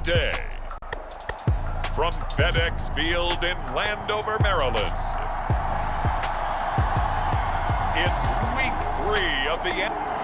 Day. From FedEx Field in Landover, Maryland. It's week 3 of the NFL.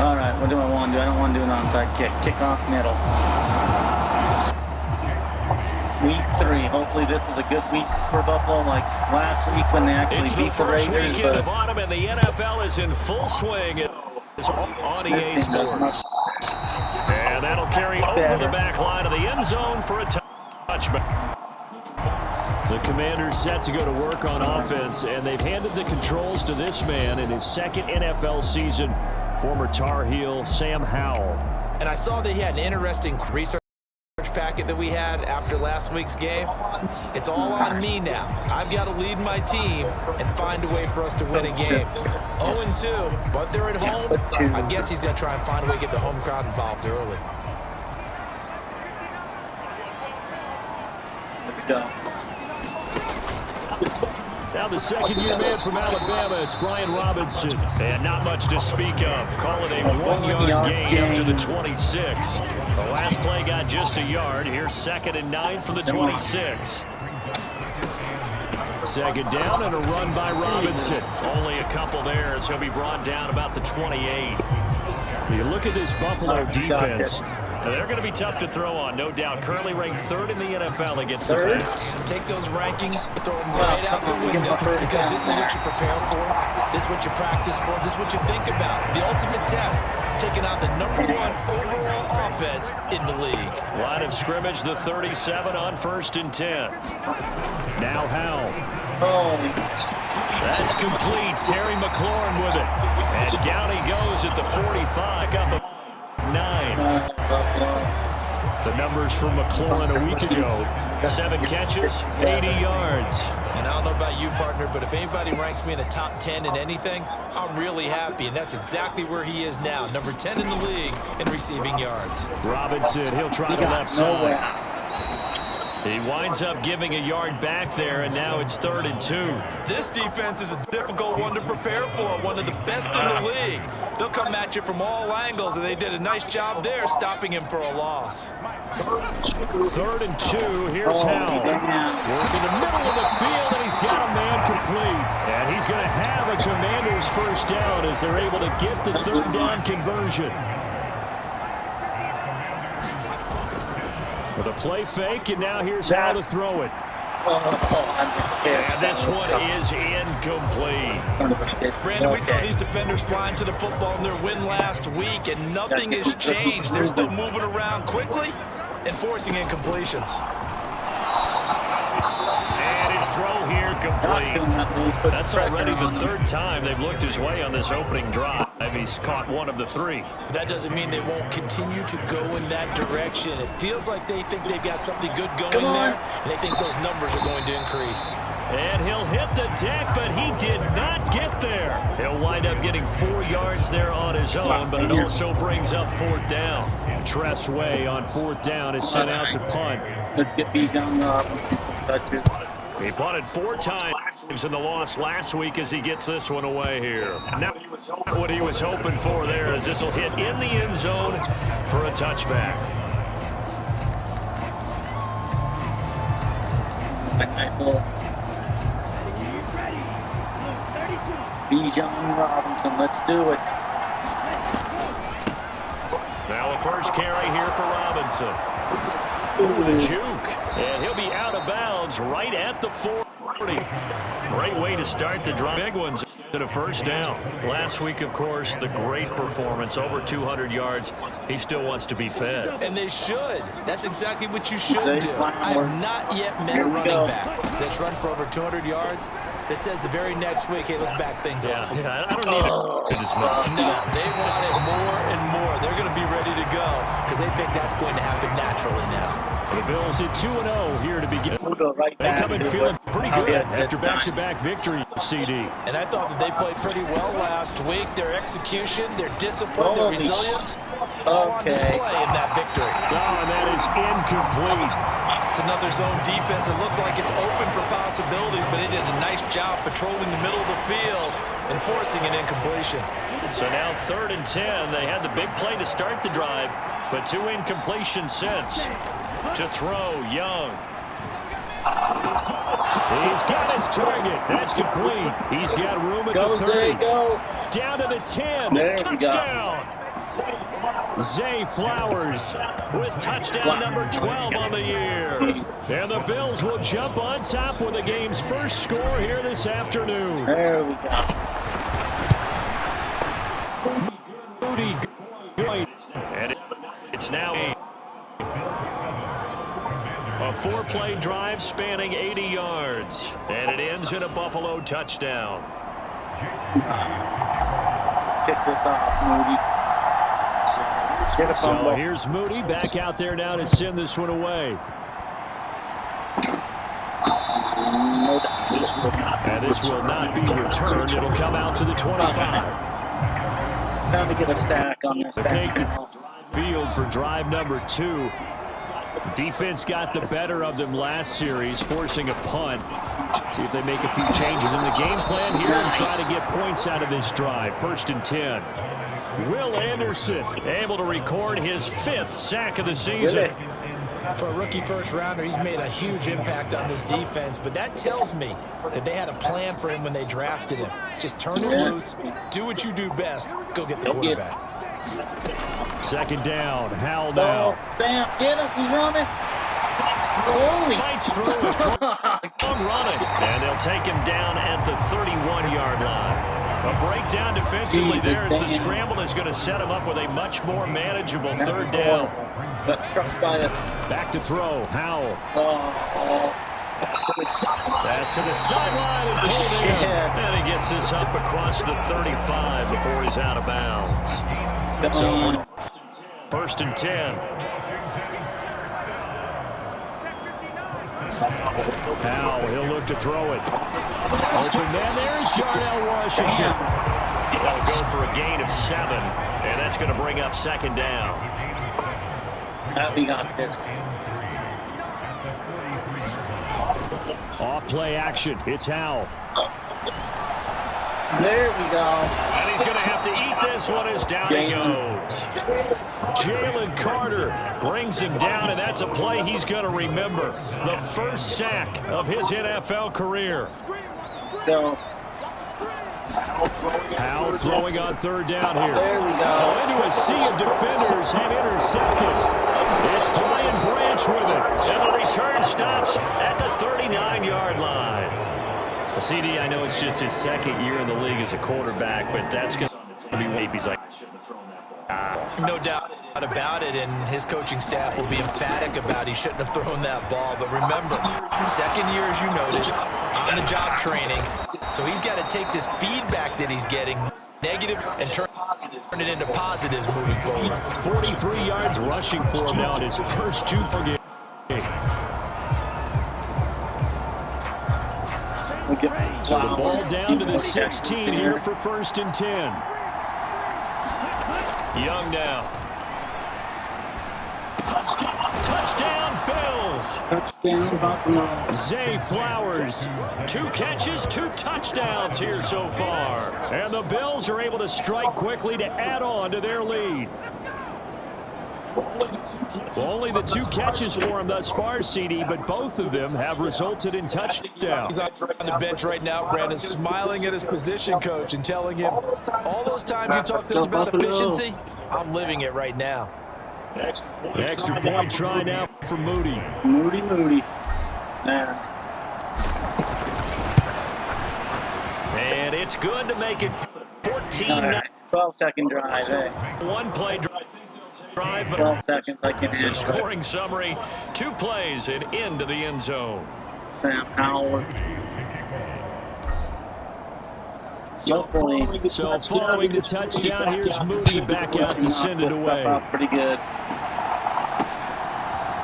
Alright, what do I want to do? I don't want to do an onside kick. Kick off middle. Week 3. Hopefully this is a good week for Buffalo, like last week when they actually beat the Raiders. It's the first weekend of autumn and the NFL is in full swing. It's on EA Sports. And that'll carry over the back line of the end zone for a touchback. The Commanders set to go to work on offense, and they've handed the controls to this man in his second NFL season, former Tar Heel Sam Howell. And I saw that he had an interesting research packet that we had after last week's game. It's all on me now. I've got to lead my team and find a way for us to win a game. 0-2, but they're at home. I guess he's going to try and find a way to get the home crowd involved early. Let's go. Now the second-year man from Alabama, it's Brian Robinson. And not much to speak of. Call it a one-yard gain up to the 26. The last play got just a yard. Here's 2nd and 9 from the 26. Second down and a run by Robinson. Only a couple there as he'll be brought down about the 28. You look at this Buffalo defense. They're going to be tough to throw on, no doubt. Currently ranked 3rd in the NFL against the pass. Take those rankings, throw them right out the window, because this is what you prepare for, this is what you practice for, this is what you think about. The ultimate test, taking out the #1 overall offense in the league. Line of scrimmage, the 37 on 1st and 10. Now Howell. That's complete. Terry McLaurin with it. And down he goes at the 45. Up 9. The numbers from McLaurin a week ago. 7 catches, 80 yards. And I don't know about you, partner, but if anybody ranks me in the top 10 in anything, I'm really happy, and that's exactly where he is now. Number 10 in the league in receiving yards. Robinson, he'll try the left side. He winds up giving a yard back there, and now it's 3rd and 2. This defense is a difficult one to prepare for, one of the best in the league. They'll come at you from all angles, and they did a nice job there stopping him for a loss. 3rd and 2, here's Howell. Working the middle of the field, and he's got a man complete. And he's going to have a Commander's first down as they're able to get the 3rd down conversion. With a play fake, and now here's how to throw it. And this one is incomplete. Brandon, we saw these defenders flying to the football in their win last week, and nothing has changed. They're still moving around quickly and forcing incompletions. And his throw here complete. That's already the 3rd time they've looked his way on this opening drive. He's caught 1 of the 3. But that doesn't mean they won't continue to go in that direction. It feels like they think they've got something good going there, and they think those numbers are going to increase. And he'll hit the deck, but he did not get there. He'll wind up getting 4 yards there on his own, but it also brings up 4th down. Tress Way on 4th down is sent out to punt. Let's get beat down. He punted 4 times in the loss last week as he gets this one away here. Now what he was hoping for there is this will hit in the end zone for a touchback. Bijan Robinson, let's do it. Now the first carry here for Robinson. The juke, and he'll be out of bounds right at the 40. Great way to start the drive. Big ones at a first down. Last week, of course, the great performance, over 200 yards. He still wants to be fed. And they should. That's exactly what you should do. I have not yet met a running back that's run for over 200 yards that says the very next week, hey, let's back things up. Yeah, I don't need it this much. No, they want it more and more. They're going to be ready to go because they think that's going to happen naturally now. The Bills at 2-0 here to begin. We'll go right They come in feeling pretty good after back-to-back victory, CD. And I thought that they played pretty well last week. Their execution, their discipline, their resilience, all on display in that victory. Oh, and that is incomplete. It's another zone defense. It looks like it's open for possibilities, but they did a nice job patrolling the middle of the field and forcing an incompletion. So now 3rd and 10. They had the big play to start the drive, but 2 incompletions since. To throw, Young. He's got his target. That's complete. He's got room at the 30. Down to the 10. There touchdown. Zay Flowers with touchdown number 12 on the year. And the Bills will jump on top with the game's first score here this afternoon. There we go. Moody going. And it's now a 4-play drive spanning 80 yards. And it ends in a Buffalo touchdown. Kick this off, Moody. So here's Moody back out there now to send this one away. And this will not be returned. It'll come out to the 25. Time to get a stack on this. Take the field for drive number 2. Defense got the better of them last series, forcing a punt. See if they make a few changes in the game plan here and try to get points out of this drive. 1st and 10. Will Anderson able to record his 5th sack of the season. For a rookie first-rounder, he's made a huge impact on this defense, but that tells me that they had a plan for him when they drafted him. Just turn him loose, do what you do best, go get the quarterback. 2nd down, Howell now. Bam, get him, he's running. Holy. Fights through a strong running, and they'll take him down at the 31-yard line. A breakdown defensively there as the scramble is going to set him up with a much more manageable 3rd down. Back to throw, Howell. Pass to the sideline and pulled in. And he gets this up across the 35 before he's out of bounds. So 1st and 10. Howell, he'll look to throw it. Open man, there's Darnell Washington. That'll go for a gain of 7, and that's going to bring up 2nd down. We got this. Off play action. It's Howell. There we go. And he's going to have to eat this one as down he goes. Jalen Carter brings him down, and that's a play he's going to remember. The first sack of his NFL career. Go. Howell throwing on 3rd down here. There we go. Into a sea of defenders and intercepted. It's Brian Branch with it. And the return stops at the 39-yard line. CD, I know it's just his 2nd year in the league as a quarterback, but that's going to be what he's like. No doubt about it, and his coaching staff will be emphatic about he shouldn't have thrown that ball. But remember, 2nd year, as you noted, on-the-job training. So he's got to take this feedback that he's getting, negative, and turn it into positives moving forward. 43 yards rushing for him now in his first 2 per game. So the ball down to the 16 here for 1st and 10. Young now. Touchdown, Bills. Touchdown, Buffalo. Zay Flowers. 2 catches, 2 touchdowns here so far. And the Bills are able to strike quickly to add on to their lead. Well, only the 2 catches for him thus far, CD, but both of them have resulted in touchdowns. He's on the bench right now, Brandon, smiling at his position coach and telling him, all those times you talked to us about efficiency, I'm living it right now. Extra point try now for Moody. Moody. Man. And it's good to make it 14. 12-second drive. One play drive, but 12 seconds. I can the scoring summary: 2 plays and into the end zone. Sam Howell. So following the touchdown, here's Moody back out to send it away. Pretty good.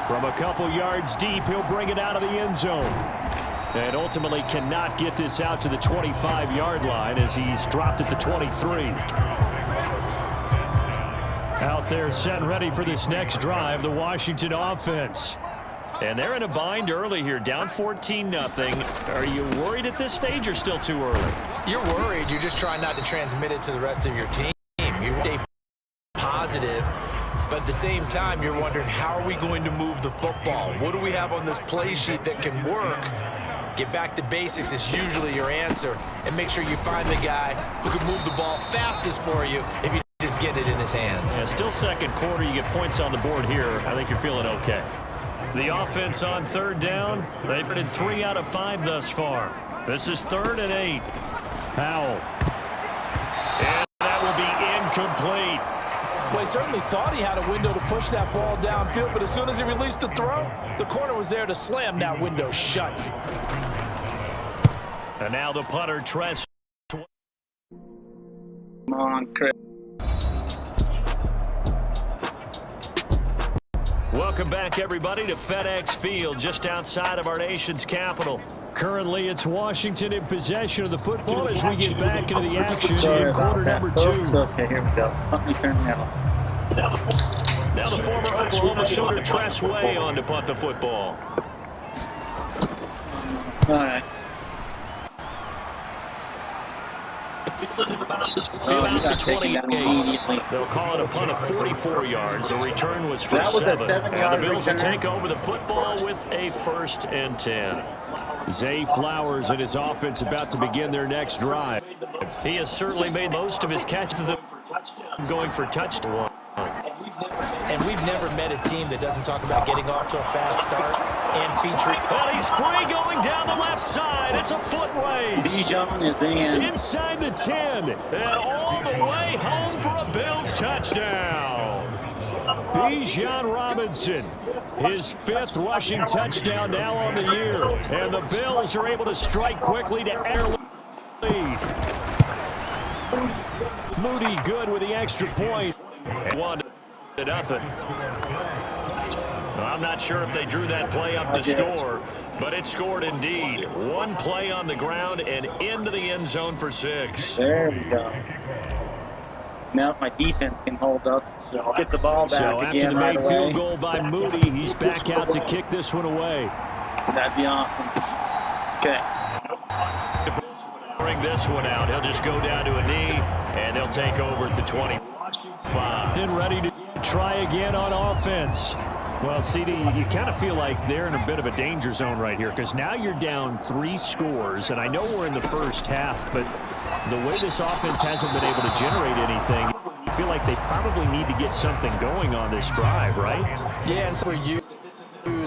From a couple yards deep, he'll bring it out of the end zone. And ultimately cannot get this out to the 25-yard line as he's dropped at the 23. Out there set and ready for this next drive, the Washington offense. And they're in a bind early here, down 14-0. Are you worried at this stage or still too early? You're worried. You're just trying not to transmit it to the rest of your team. You stay positive, but at the same time, you're wondering, how are we going to move the football? What do we have on this play sheet that can work? Get back to basics is usually your answer, and make sure you find the guy who can move the ball fastest for you if you just get it in his hands. Yeah, still second quarter. You get points on the board here. I think you're feeling okay. The offense on third down. They've been in 3 out of 5 thus far. This is 3rd and 8. Howell. And that will be incomplete. Well, he certainly thought he had a window to push that ball downfield, but as soon as he released the throw, the corner was there to slam that window shut. And now the punter, Tress. Come on, Chris. Welcome back, everybody, to FedEx Field, just outside of our nation's capital. Currently, it's Washington in possession of the football as we get back into the action in quarter number 2. Okay, here we go. Let me turn that off. Now the former Oklahoma Sooner Tress Way on to punt the football. All right. About the 28. They'll call it a punt of 44 yards. The return was for 7. And the Bills will take over the football with a 1st and 10. Zay Flowers and his offense about to begin their next drive. He has certainly made most of his catches going for touchdown. And we've never met a team that doesn't talk about getting off to a fast start and featuring. Well, he's free going down the left side. It's a foot race. Bijan is in. Inside the 10 and all the way home for a Bills touchdown. Bijan Robinson, his 5th rushing touchdown now on the year. And the Bills are able to strike quickly to air lead. Moody good with the extra point. 1-0. I'm not sure if they drew that play up to score, but it scored indeed. 1 play on the ground and into the end zone for 6. There we go. Now if my defense can hold up, so get the ball back so again. So after the right made field goal by Moody, he's back out to kick this one away. That'd be awesome. Okay. Bring this one out. He'll just go down to a knee, and they'll take over at the 25. And ready to try again on offense. Well, CD, you kind of feel like they're in a bit of a danger zone right here because now you're down 3 scores, and I know we're in the first half, but the way this offense hasn't been able to generate anything, you feel like they probably need to get something going on this drive, right? Yeah, and so for you,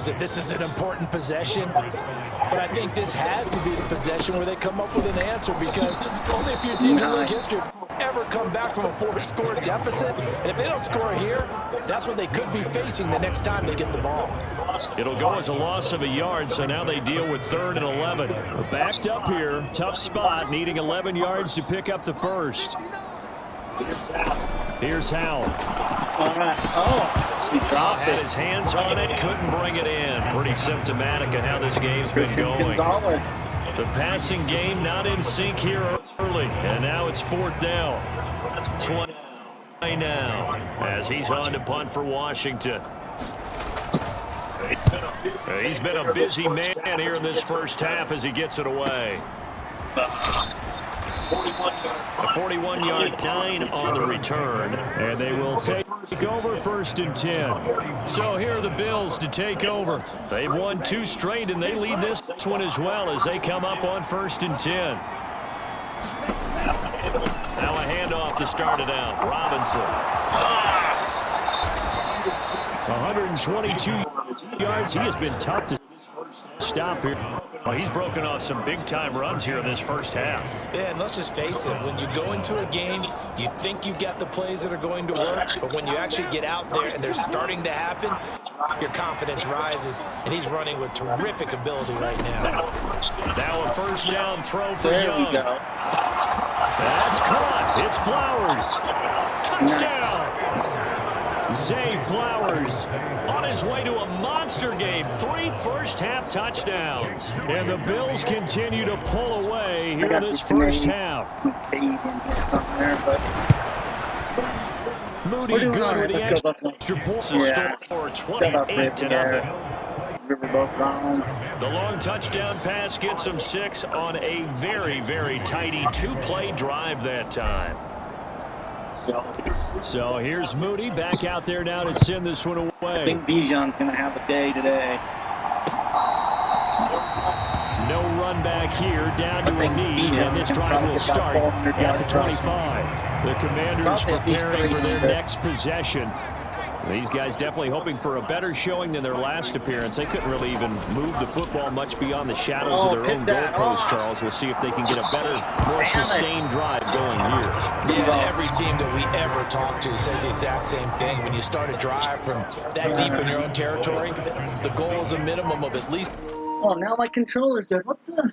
that this is an important possession, but I think this has to be the possession where they come up with an answer because only a few teams in league history have ever come back from a 4-score deficit, and if they don't score here, that's what they could be facing the next time they get the ball. It'll go as a loss of a yard, so now they deal with 3rd and 11. Backed up here, tough spot, needing 11 yards to pick up the 1st. Here's Howell. All right. Oh, he dropped Had it. his hands on it, couldn't bring it in. Pretty symptomatic of how this game's been going. The passing game not in sync here early, and now it's 4th down. 20 now as he's on to punt for Washington. He's been a busy man here in this first half as he gets it away. A 41-yard 9 on the return, and they will take over 1st and 10. So here are the Bills to take over. They've won 2 straight, and they lead this one as well as they come up on 1st and 10. Now a handoff to start it out. Robinson. 122 yards. He has been tough to stop here. Well, he's broken off some big-time runs here in this first half. Yeah, and let's just face it. When you go into a game, you think you've got the plays that are going to work, but when you actually get out there and they're starting to happen, your confidence rises, and he's running with terrific ability right now. Now a 1st down throw for There Young. we go. That's caught. It's Flowers. Touchdown. Zay Flowers on his way to a monster game. 3 first-half touchdowns. And the Bills continue to pull away here in this first half. Moody good with the extra point. Score 28-0. The long touchdown pass gets them 6 on a very, very tidy 2-play drive that time. So here's Moody back out there now to send this one away. I think Bijan's going to have a day today. No run back here, down to a knee, and this drive will start at the 25. The Commanders preparing for their next possession. These guys definitely hoping for a better showing than their last appearance. They couldn't really even move the football much beyond the shadows of their own goalpost, Charles. We'll see if they can get a better, more sustained drive going here. Yeah, every team that we ever talk to says the exact same thing. When you start a drive from that deep in your own territory, the goal is a minimum of at least... Oh, now my controller's dead. What the?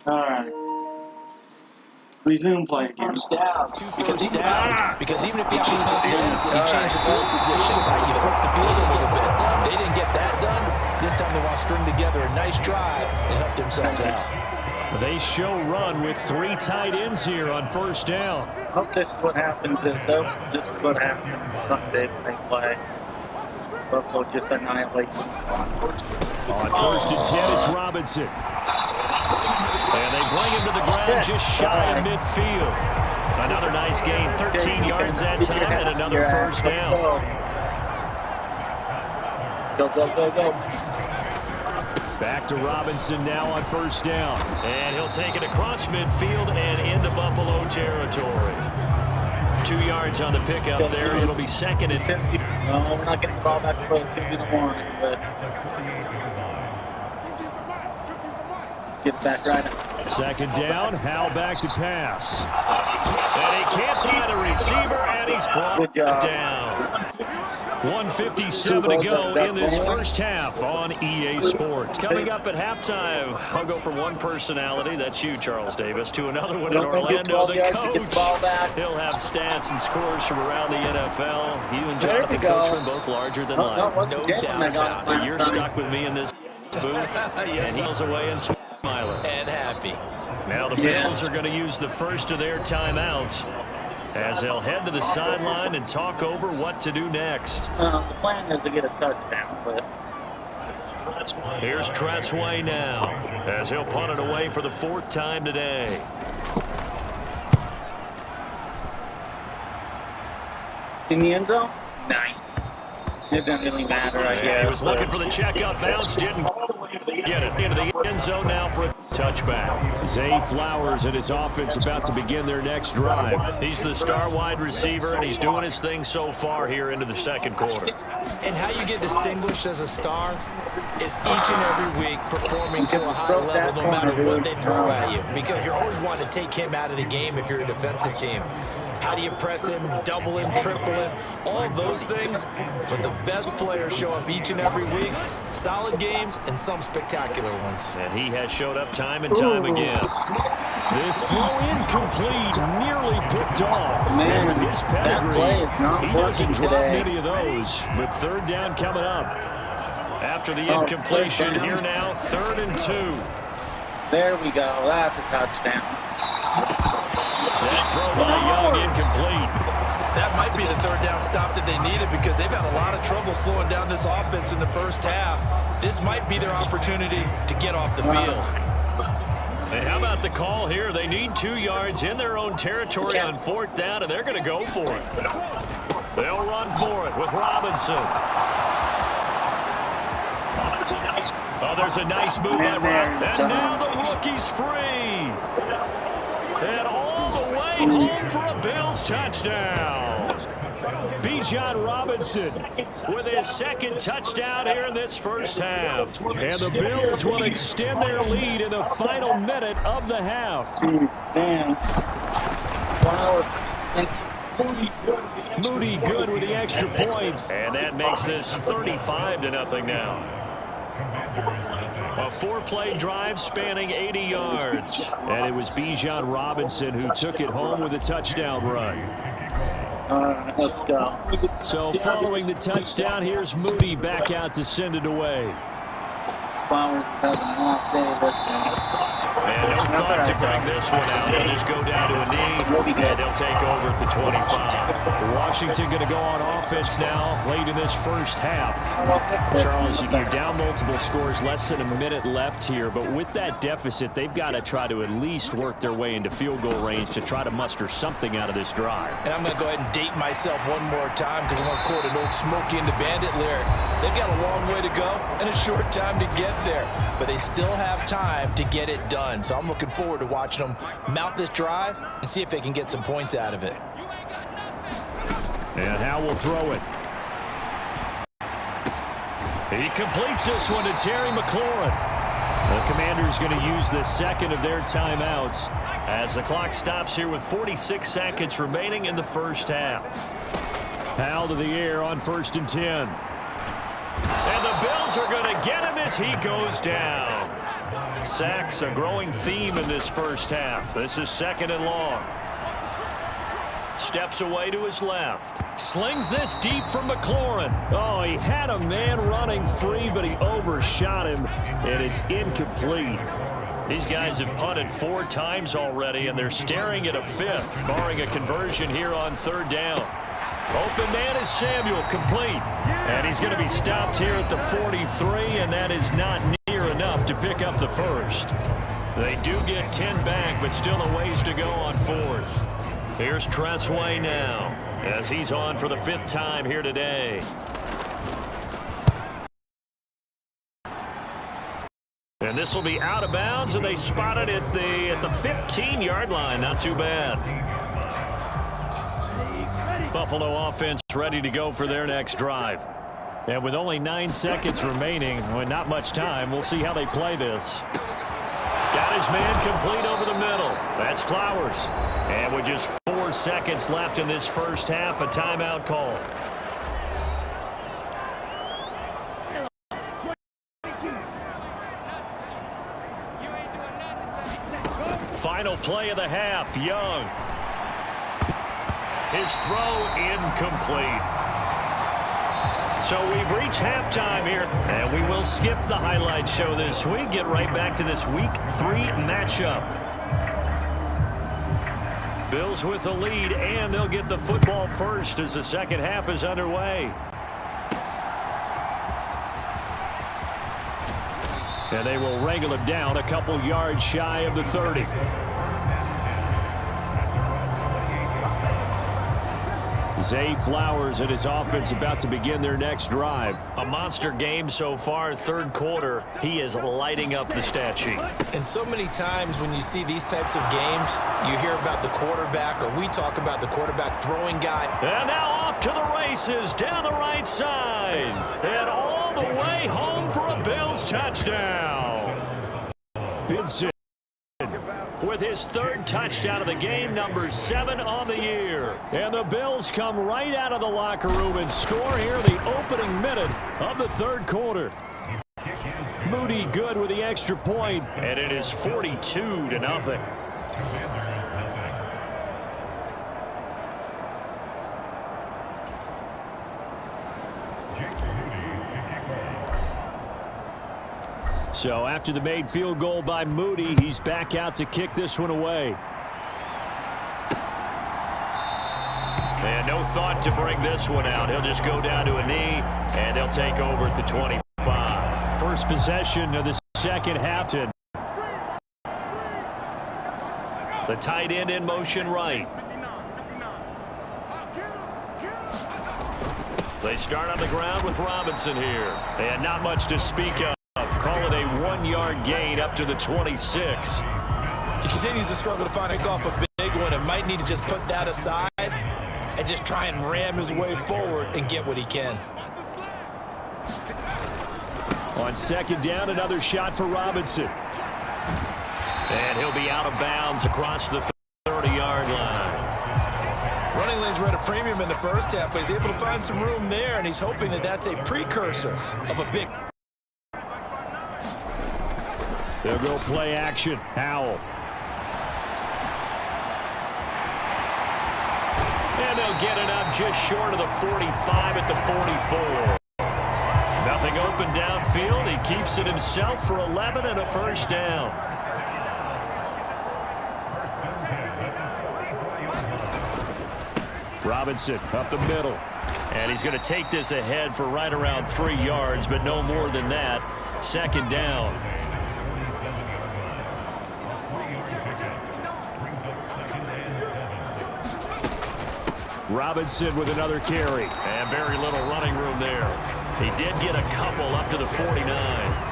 Alright. Resume play again. Two first downs, because even if you change the field position, right, you flip the field a little bit. They didn't get that done. This time they want to string together a nice drive and help themselves out. They show run with 3 tight ends here on 1st down. I hope this is what happens. This is what happens Sunday when they play. Buffalo just annihilates. On 1st and 10, it's Robinson. And they bring him to the ground just shy of midfield. Another nice gain, 13 yards that time, and another 1st down. Go, go, go, go. Back to Robinson now on 1st down. And he'll take it across midfield and into Buffalo territory. 2 yards on the pickup there. It'll be 2nd and... No, we're not getting the ball back to the 51, but... Get it back right now. 2nd down, Howell back to pass. And he can't find a receiver, and he's brought down. 1:57 to go in this first half on EA Sports. Coming up at halftime, I'll go from one personality, that's you, Charles Davis, to another one in Orlando, the coach. He'll have stats and scores from around the NFL. You and Jonathan Coachman, both larger than life. No doubt about it. But you're stuck with me in this booth, and he's away and smiling. And happy. Now the Bills are going to use the first of their timeouts as they'll head to the sideline and talk over what to do next. The plan is to get a touchdown, but... Here's Tressway now as he'll punt it away for the 4th time today. In the end zone? Nice. It doesn't really matter, I guess. He was looking for the check-up bounce, didn't get it. Into the end zone now for a touchback. Zay Flowers and his offense about to begin their next drive. He's the star wide receiver, and he's doing his thing so far here into the 2nd quarter. And how you get distinguished as a star is each and every week performing to a high level no matter what they throw at you. Because you're always wanting to take him out of the game if you're a defensive team. How do you press him, double him, triple him, all of those things. But the best players show up each and every week. Solid games and some spectacular ones. And he has showed up time and time again. This throw incomplete, nearly picked off. Man, with his pedigree, he doesn't drop many of those. But 3rd down coming up. After the incompletion, here now, 3rd and 2. There we go. That's a touchdown. That throw by Young incomplete. That might be the 3rd down stop that they needed because they've had a lot of trouble slowing down this offense in the first half. This might be their opportunity to get off the field. And how about the call here? They need 2 yards in their own territory on 4th down, and they're going to go for it. They'll run for it with Robinson. Oh, there's a nice move by Robinson. And now the rookie's free. And all the way home for a Bills touchdown. Bijan Robinson with his 2nd touchdown here in this first half. And the Bills will extend their lead in the final minute of the half. Moody good with the extra point. And that makes this 35-0 now. A 4-play drive spanning 80 yards. And it was Bijan Robinson who took it home with a touchdown run. Let's go. So following the touchdown, here's Moody back out to send it away. Flowers having an off day. Let's go. And no thought to bring this one out. They'll just go down to a knee, and they'll take over at the 25. Washington going to go on offense now late in this first half. Charles, you're down multiple scores, less than a minute left here, but with that deficit, they've got to try to at least work their way into field goal range to try to muster something out of this drive. And I'm going to go ahead and date myself one more time because I want to quote an old Smokey and the Bandit lyric. They've got a long way to go and a short time to get there, but they still have time to get it done. So I'm looking forward to watching them mount this drive and see if they can get some points out of it. And Howe will throw it. He completes this one to Terry McLaurin. The Commanders going to use the 2nd of their timeouts as the clock stops here with 46 seconds remaining in the first half. Howe to the air on 1st and 10. And the Bills are going to get him as he goes down. Sacks a growing theme in this first half. This is 2nd and long. Steps away to his left. Slings this deep from McLaurin. Oh, he had a man running free, but he overshot him, and it's incomplete. These guys have punted 4 times already, and they're staring at a 5th, barring a conversion here on 3rd down. Open man is Samuel, complete. And he's going to be stopped here at the 43, and that is not near enough to pick up the 1st. They do get 10 back, but still a ways to go on 4th. Here's Tressway now, as he's on for the 5th time here today. And this will be out of bounds, and they spot it at the 15-yard line. Not too bad. Buffalo offense ready to go for their next drive. And with only 9 seconds remaining, with not much time, we'll see how they play this. Got his man complete over the middle. That's Flowers. And with just 4 seconds left in this first half, a timeout call. Final play of the half, Young. His throw incomplete. So we've reached halftime here, and we will skip the highlight show this week. Get right back to this Week 3 matchup. Bills with the lead, and they'll get the football first as the second half is underway. And they will wrangle him down a couple yards shy of the 30. Zay Flowers and his offense about to begin their next drive. A monster game so far, 3rd quarter. He is lighting up the stat sheet. And so many times when you see these types of games, you hear about the quarterback, or we talk about the quarterback throwing guy. And now off to the races down the right side. And all the way home for a Bills touchdown. Vincent with his 3rd touchdown of the game, number 7 on the year. And the Bills come right out of the locker room and score here in the opening minute of the 3rd quarter. Moody good with the extra point, and it is 42-0. So after the made field goal by Moody, he's back out to kick this one away. And no thought to bring this one out. He'll just go down to a knee, and they'll take over at the 25. First possession of the second half. The tight end in motion right. They start on the ground with Robinson here. And not much to speak of. Call it a 1-yard gain up to the 26. He continues to struggle to find off a big one and might need to just put that aside and just try and ram his way forward and get what he can. On second down, another shot for Robinson. And he'll be out of bounds across the 30-yard line. Running lanes were at a premium in the first half, but he's able to find some room there, and he's hoping that that's a precursor of a big. They'll go play action. Howell. And they'll get it up just short of the 45 at the 44. Nothing open downfield. He keeps it himself for 11 and a first down. Robinson up the middle. And he's going to take this ahead for right around 3 yards, but no more than that. Second down. Robinson with another carry. And very little running room there. He did get a couple up to the 49.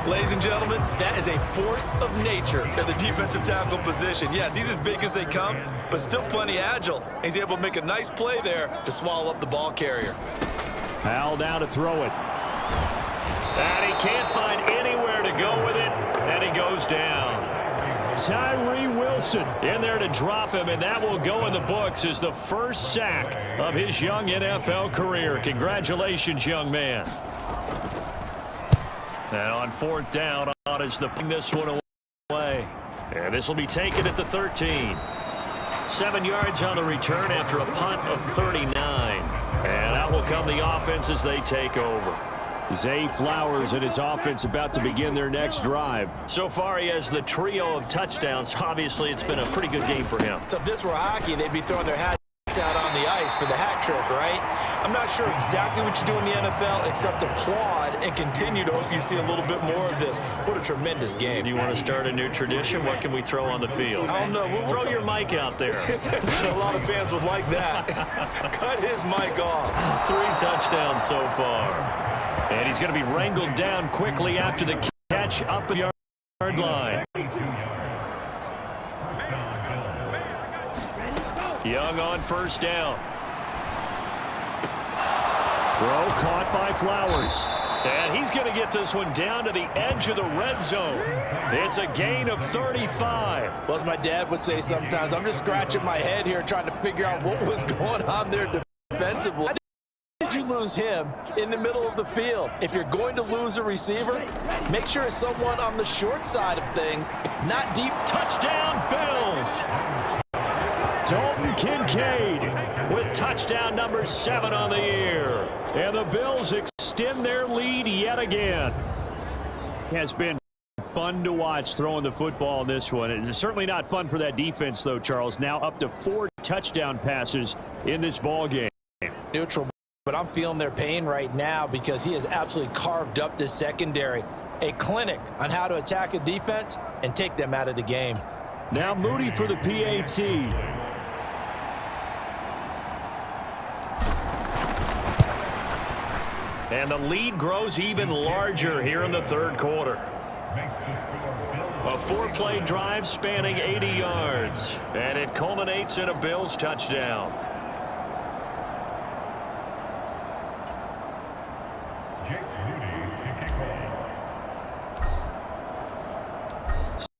Ladies and gentlemen, that is a force of nature at the defensive tackle position. Yes, he's as big as they come, but still plenty agile. He's able to make a nice play there to swallow up the ball carrier. Howell down to throw it. And he can't find anywhere to go with it, and he goes down. Tyree Wilson in there to drop him, and that will go in the books as the first sack of his young NFL career. Congratulations, young man. And on fourth down, on is the this one away. And this will be taken at the 13. 7 yards on the return after a punt of 39. And out will come the offense as they take over. Zay Flowers and his offense about to begin their next drive. So far, he has the trio of touchdowns. Obviously, it's been a pretty good game for him. So if this were hockey, they'd be throwing their hats out on the ice for the hat trick, right? I'm not sure exactly what you do in the NFL except applaud and continue to hope you see a little bit more of this. What a tremendous game. Do you want to start a new tradition? What can we throw on the field? I don't know. Throw your mic out there. A lot of fans would like that. Cut his mic off. 3 touchdowns so far. And he's going to be wrangled down quickly after the catch up the yard line. Young on first down. Throw caught by Flowers. And he's going to get this one down to the edge of the red zone. It's a gain of 35. Well, as my dad would say sometimes, I'm just scratching my head here trying to figure out what was going on there defensively. Why did you lose him in the middle of the field? If you're going to lose a receiver, make sure it's someone on the short side of things, not deep. Touchdown, Bills. Dalton Kincaid with touchdown number 7 on the year. And the Bills extend their lead yet again. It has been fun to watch throwing the football in this one. It's certainly not fun for that defense, though, Charles. Now up to 4 touchdown passes in this ball game. Neutral, but I'm feeling their pain right now because he has absolutely carved up this secondary. A clinic on how to attack a defense and take them out of the game. Now Moody for the PAT. And the lead grows even larger here in the third quarter. A 4-play drive spanning 80 yards. And it culminates in a Bills touchdown.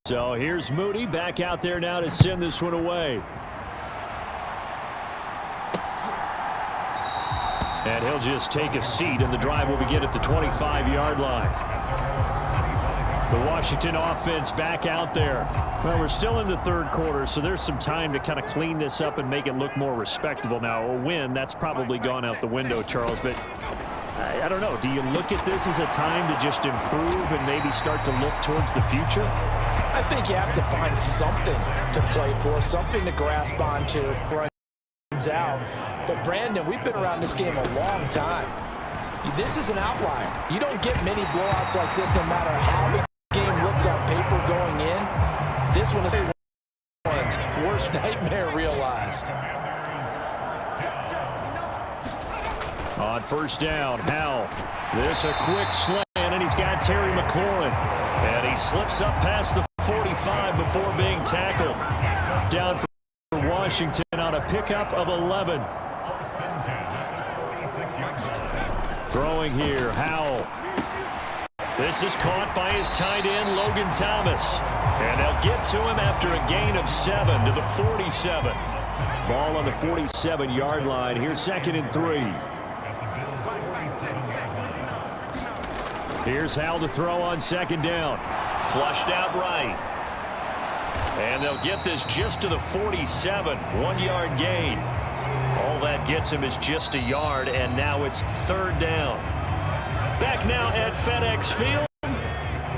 So here's Moody back out there now to send this one away. And he'll just take a seat, and the drive will begin at the 25-yard line. The Washington offense back out there. Well, we're still in the third quarter, so there's some time to kind of clean this up and make it look more respectable. Now, a win, that's probably gone out the window, Charles, but I don't know. Do you look at this as a time to just improve and maybe start to look towards the future? I think you have to find something to play for, something to grasp onto. Out. But Brandon, we've been around this game a long time. This is an outlier. You don't get many blowouts like this no matter how the game looks on paper going in. This one is one. Correct. Worst nightmare realized. On first down, Howell. This a quick slant, and he's got Terry McLaurin. And he slips up past the 45 before being tackled. Down for Washington on a pickup of 11. Throwing here, Howell. This is caught by his tight end, Logan Thomas. And they'll get to him after a gain of 7 to the 47. Ball on the 47-yard line. Here's 2nd and 3. Here's Howell to throw on 2nd down. Flushed out right. And they'll get this just to the 47. 1-yard gain. All that gets him is just a yard, and now it's 3rd down. Back now at FedEx Field.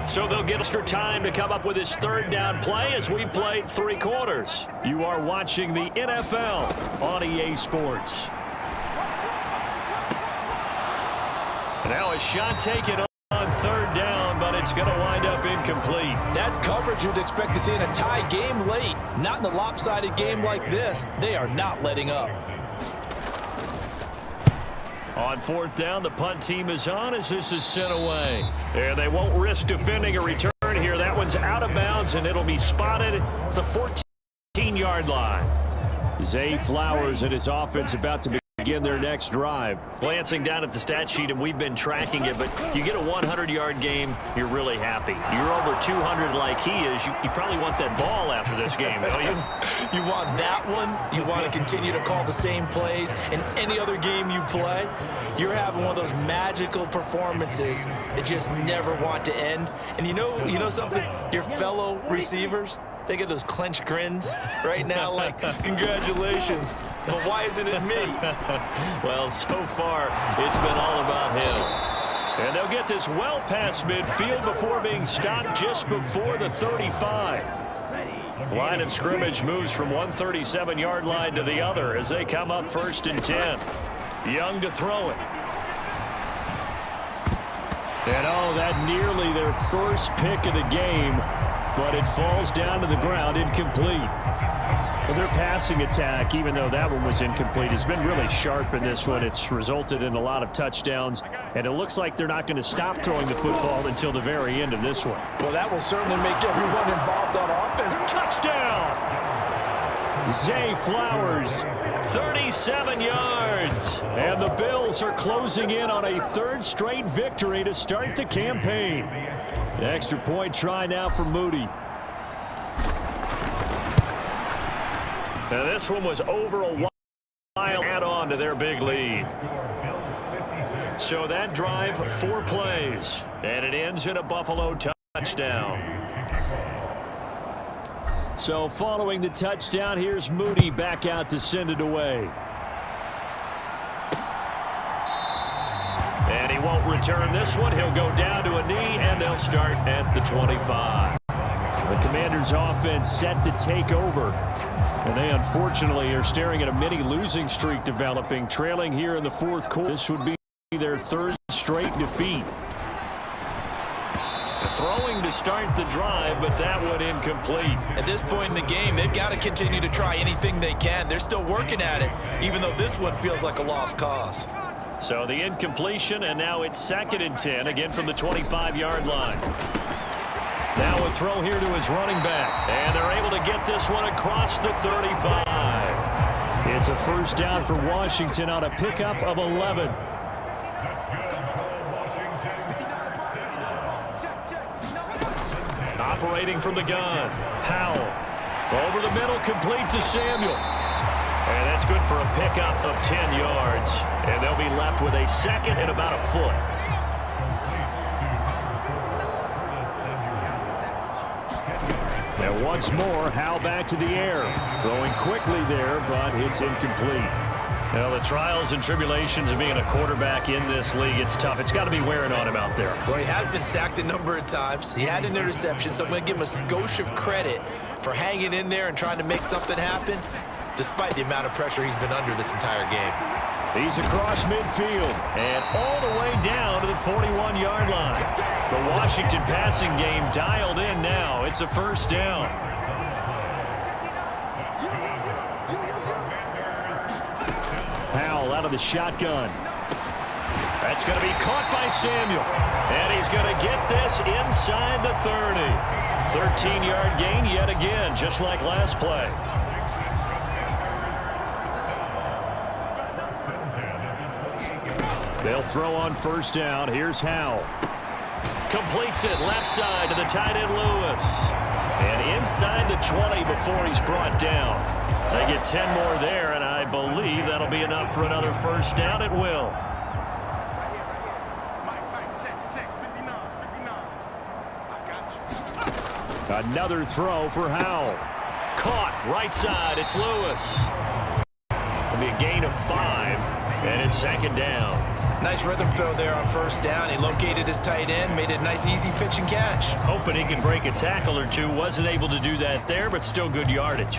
So they'll get extra time to come up with his 3rd down play as we played 3 quarters. You are watching the NFL on EA Sports. Now a shot taken on 3rd down, but it's going to wind up incomplete. That's coverage you'd expect to see in a tie game late. Not in a lopsided game like this. They are not letting up. On 4th down, the punt team is on as this is sent away. And they won't risk defending a return here. That one's out of bounds, and it'll be spotted at the 14-yard line. Zay Flowers and his offense about to begin their next drive. Glancing down at the stat sheet, and we've been tracking it, but you get a 100-yard game, you're really happy. You're over 200 like he is. You probably want that ball after this game, don't you? You want that one. You want to continue to call the same plays in any other game you play. You're having one of those magical performances that just never want to end. And you know something? Your fellow receivers, they get those clenched grins right now like, congratulations. But why isn't it me? Well, so far, it's been all about him. And they'll get this well past midfield before being stopped just before the 35. Line of scrimmage moves from one 37-yard line to the other as they come up 1st and 10. Young to throw it. And that nearly their first pick of the game, but it falls down to the ground incomplete. Well, their passing attack, even though that one was incomplete, has been really sharp in this one. It's resulted in a lot of touchdowns, and it looks like they're not going to stop throwing the football until the very end of this one. Well, that will certainly make everyone involved on offense. Touchdown! Zay Flowers, 37 yards. And the Bills are closing in on a 3rd straight victory to start the campaign. The extra point try now for Moody. Now this one was over a while add-on to their big lead. So that drive, 4 plays, and it ends in a Buffalo touchdown. So following the touchdown, here's Moody back out to send it away. And he won't return this one. He'll go down to a knee, and they'll start at the 25. The Commanders' offense set to take over. And they unfortunately are staring at a mini losing streak developing, trailing here in the 4th quarter. This would be their 3rd straight defeat. Throwing to start the drive, but that one incomplete. At this point in the game, they've got to continue to try anything they can. They're still working at it, even though this one feels like a lost cause. So the incompletion, and now it's 2nd and 10, again from the 25-yard line. Now a throw here to his running back, and they're able to get this one across the 35. It's a 1st down for Washington on a pickup of 11. Operating from the gun, Howell. Over the middle, complete to Samuel. And that's good for a pickup of 10 yards. And they'll be left with a 2nd and about a foot. And once more, Howell back to the air. Throwing quickly there, but it's incomplete. Well, the trials and tribulations of being a quarterback in this league, it's tough. It's got to be wearing on him out there. Well, he has been sacked a number of times. He had an interception, so I'm going to give him a skosh of credit for hanging in there and trying to make something happen, despite the amount of pressure he's been under this entire game. He's across midfield and all the way down to the 41-yard line. The Washington passing game dialed in now. It's a 1st down. the shotgun. That's going to be caught by Samuel. And he's going to get this inside the 30. 13-yard gain yet again, just like last play. They'll throw on first down. Here's Howell. Completes it left side to the tight end Lewis. And inside the 20 before he's brought down. They get 10 more there, and I believe that'll be enough for another first down. It will. Another throw for Howell. Caught right side. It's Lewis. It'll be a gain of 5, and it's second down. Nice rhythm throw there on first down. He located his tight end, made it a nice easy pitch and catch. Hoping he can break a tackle or two. Wasn't able to do that there, but still good yardage.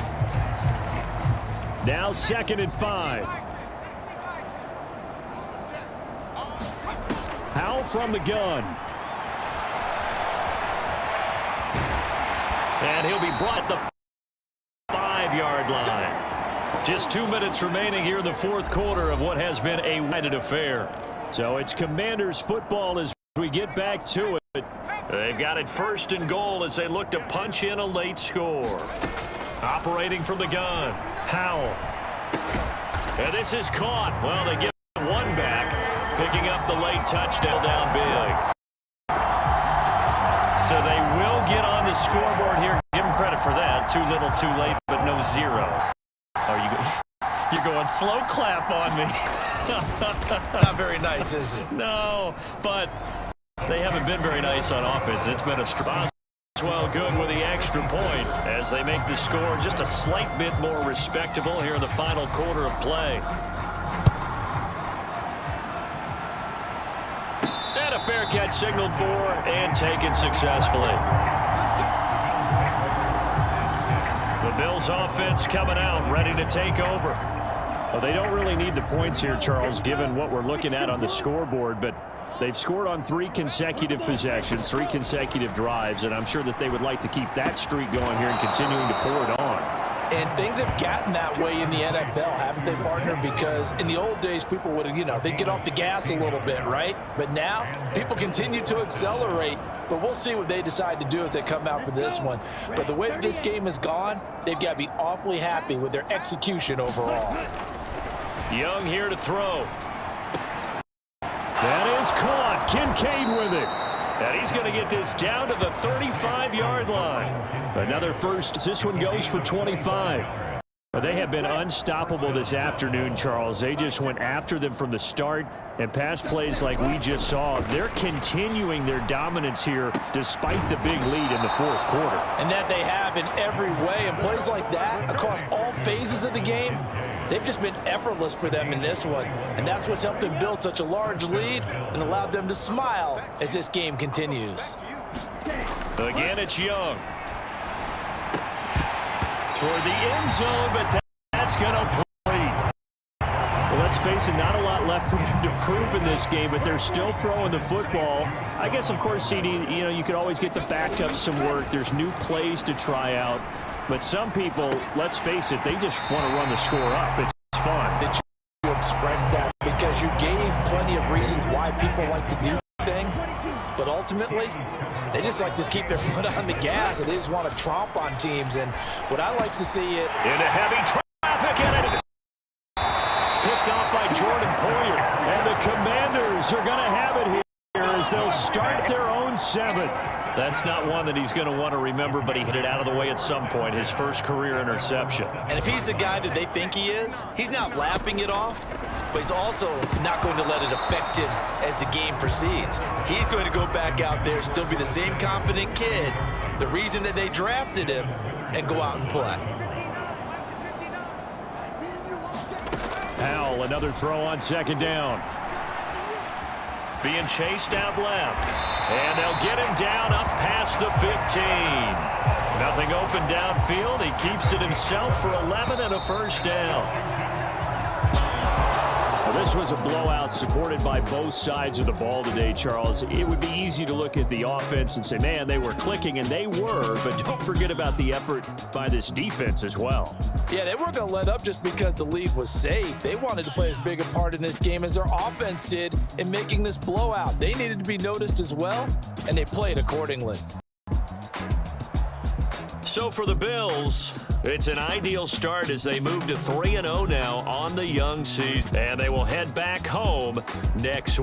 Now 2nd and 5. Howell from the gun. And he'll be brought at the 5-yard line. Just 2 minutes remaining here in the fourth quarter of what has been a weighted affair. So it's Commanders football as we get back to it. They've got it 1st and goal as they look to punch in a late score. Operating from the gun, Howell. And this is caught. Well, they give one back, picking up the late touchdown down big. So they will get on the scoreboard here. Give them credit for that. Too little, too late, but no 0. Oh, you're going slow clap on me. Not very nice, is it? No, but they haven't been very nice on offense. It's been a strong. Well, good with the extra point as they make the score just a slight bit more respectable here in the final quarter of play. And a fair catch signaled for and taken successfully. The Bills offense coming out, ready to take over. Well, they don't really need the points here, Charles, given what we're looking at on the scoreboard, but they've scored on 3 consecutive possessions, 3 consecutive drives, and I'm sure that they would like to keep that streak going here and continuing to pour it on. And things have gotten that way in the NFL, haven't they, partner? Because in the old days, people would, they'd get off the gas a little bit, right? But now, people continue to accelerate. But we'll see what they decide to do as they come out for this one. But the way that this game has gone, they've got to be awfully happy with their execution overall. Young here to throw. That is caught. Kincaid with it. And he's going to get this down to the 35-yard line. Another first. This one goes for 25. They have been unstoppable this afternoon, Charles. They just went after them from the start, and pass plays like we just saw. They're continuing their dominance here despite the big lead in the fourth quarter. And that they have in every way. And plays like that across all phases of the game, they've just been effortless for them in this one. And that's what's helped them build such a large lead and allowed them to smile as this game continues. Again, it's Young. Toward the end zone, but that's going to complete. Well, let's face it, not a lot left for them to prove in this game, but they're still throwing the football. I guess, of course, CD, you could always get the backups some work. There's new plays to try out. But some people, let's face it, they just want to run the score up. It's fun. Did you express that? Because you gave plenty of reasons why people like to do things. But ultimately, they just like to keep their foot on the gas, and they just want to tromp on teams. And what I like to see it into heavy traffic, and it picked off by Jordan Poyer. And the Commanders are going to have it here as they'll start their own 7th. That's not one that he's going to want to remember, but he hit it out of the way at some point, his first career interception. And if he's the guy that they think he is, he's not laughing it off, but he's also not going to let it affect him as the game proceeds. He's going to go back out there, still be the same confident kid, the reason that they drafted him, and go out and play. Howell, another throw on 2nd down. Being chased out left. And they'll get him down up past the 15. Nothing open downfield. He keeps it himself for 11 and a first down. This was a blowout supported by both sides of the ball today, Charles. It would be easy to look at the offense and say, man, they were clicking, and they were, but don't forget about the effort by this defense as well. Yeah, they weren't going to let up just because the lead was safe. They wanted to play as big a part in this game as their offense did in making this blowout. They needed to be noticed as well, and they played accordingly. So for the Bills, it's an ideal start as they move to 3-0 now on the young season, and they will head back home next week.